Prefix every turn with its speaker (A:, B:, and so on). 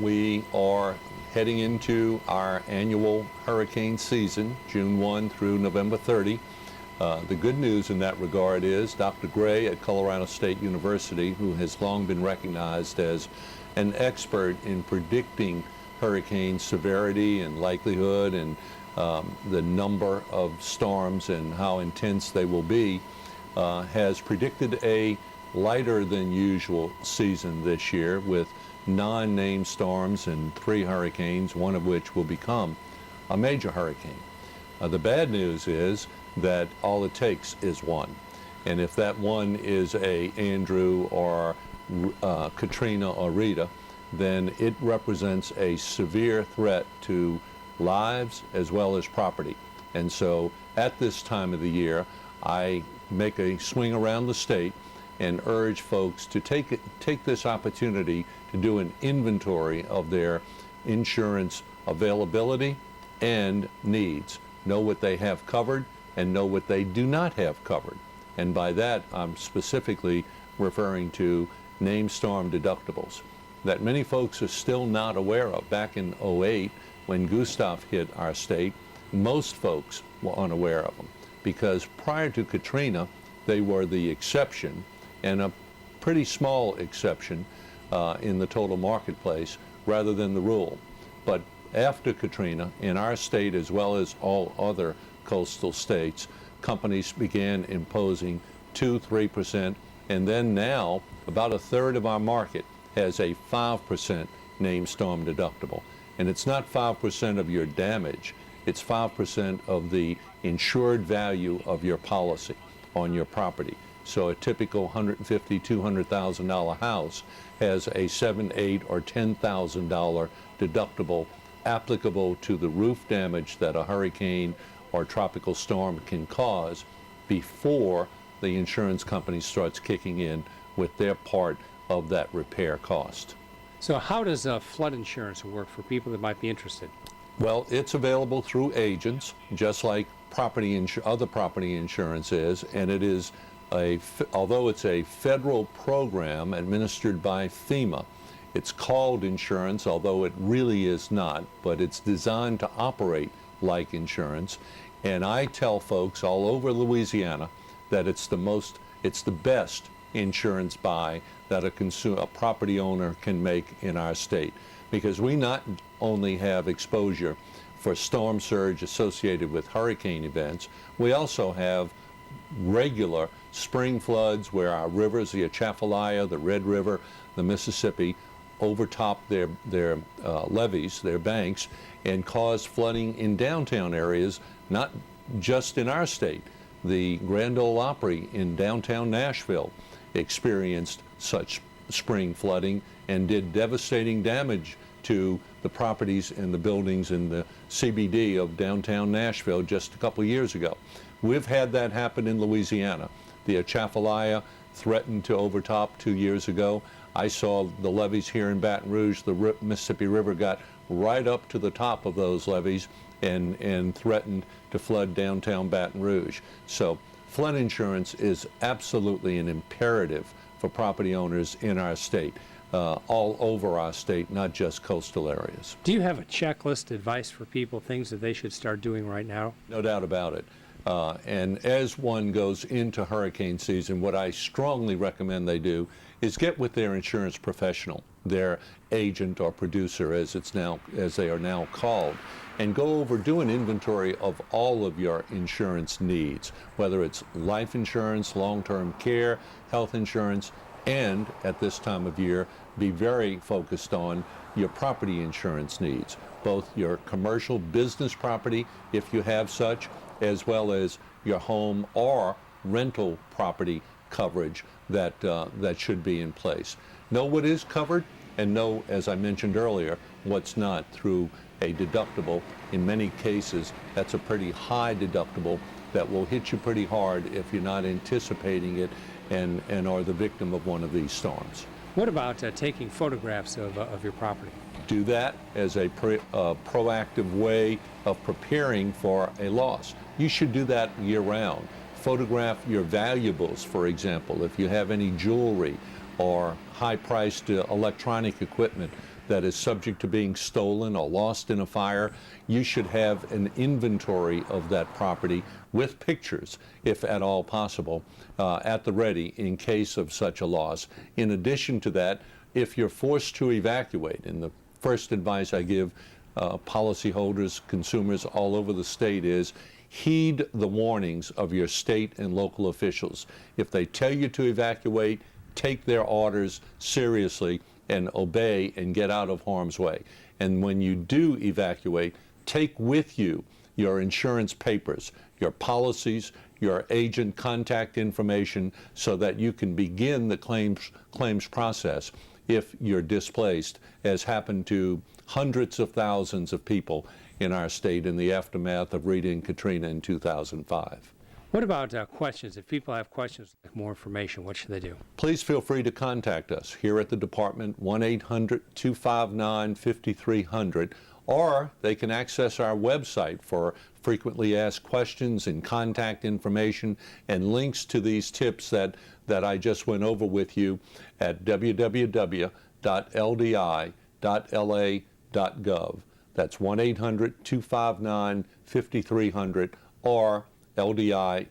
A: we are heading into our annual hurricane season, June 1 through November 30. The good news in that regard is Dr. Gray at Colorado State University, who has long been recognized as an expert in predicting hurricane severity and likelihood and the number of storms and how intense they will be, has predicted a lighter than usual season this year with 9 named storms and 3 hurricanes, one of which will become a major hurricane. The bad news is that all it takes is one. And if that one is a Andrew or Katrina or Rita, then it represents a severe threat to lives as well as property. And so at this time of the year, I make a swing around the state and urge folks to take this opportunity to do an inventory of their insurance availability and needs. Know what they have covered and know what they do not have covered. And by that, I'm specifically referring to named storm deductibles that many folks are still not aware of. Back in '08, when Gustav hit our state, most folks were unaware of them because prior to Katrina, they were the exception, and a pretty small exception in the total marketplace rather than the rule. But after Katrina, in our state as well as all other coastal states, companies began imposing 2-3%, and then now about a third of our market has a 5% named storm deductible. And it's not 5% of your damage, it's 5% of the insured value of your policy on your property. So a typical $150,000, $200,000 house has a $7,000, $8,000, or $10,000 deductible applicable to the roof damage that a hurricane or tropical storm can cause before the insurance company starts kicking in with their part of that repair cost.
B: So how does flood insurance work for people that might be interested?
A: Well, it's available through agents, just like other property insurance is, and it is although it's a federal program administered by FEMA, it's called insurance, although it really is not, but it's designed to operate like insurance. And I tell folks all over Louisiana that it's the best insurance buy that a property owner can make in our state, because we not only have exposure for storm surge associated with hurricane events, we also have regular spring floods where our rivers, the Atchafalaya, the Red River, the Mississippi, overtop their levees, their banks, and cause flooding in downtown areas, not just in our state. The Grand Ole Opry in downtown Nashville experienced such spring flooding and did devastating damage to the properties and the buildings in the CBD of downtown Nashville just a couple years ago. We've had that happen in Louisiana. The Atchafalaya threatened to overtop 2 years ago. I saw the levees here in Baton Rouge. The Mississippi River got right up to the top of those levees and threatened to flood downtown Baton Rouge. So flood insurance is absolutely an imperative for property owners in our state, all over our state, not just coastal areas.
B: Do you have a checklist advice for people, things that they should start doing right now?
A: No doubt about it. And as one goes into hurricane season, what I strongly recommend they do is get with their insurance professional, their agent or producer as they are now called, and do an inventory of all of your insurance needs, whether it's life insurance, long-term care, health insurance, and at this time of year, be very focused on your property insurance needs, both your commercial business property, if you have such, as well as your home or rental property coverage that should be in place. Know what is covered and know, as I mentioned earlier, what's not through a deductible. In many cases, that's a pretty high deductible that will hit you pretty hard if you're not anticipating it and are the victim of one of these storms.
B: What about taking photographs of your property?
A: Do that as a proactive way of preparing for a loss. You should do that year-round. Photograph your valuables, for example. If you have any jewelry or high-priced electronic equipment, that is subject to being stolen or lost in a fire, you should have an inventory of that property with pictures, if at all possible, at the ready in case of such a loss. In addition to that, if you're forced to evacuate, and the first advice I give policyholders, consumers all over the state is, heed the warnings of your state and local officials. If they tell you to evacuate, take their orders seriously and obey and get out of harm's way. And when you do evacuate, take with you your insurance papers, your policies, your agent contact information, so that you can begin the claims process if you're displaced, as happened to hundreds of thousands of people in our state in the aftermath of Rita and Katrina in 2005.
B: What about questions? If people have questions, like more information, what should they do?
A: Please feel free to contact us here at the department, 1-800-259-5300, or they can access our website for frequently asked questions and contact information and links to these tips that I just went over with you at www.ldi.la.gov. That's 1-800-259-5300 or ldi.la.gov.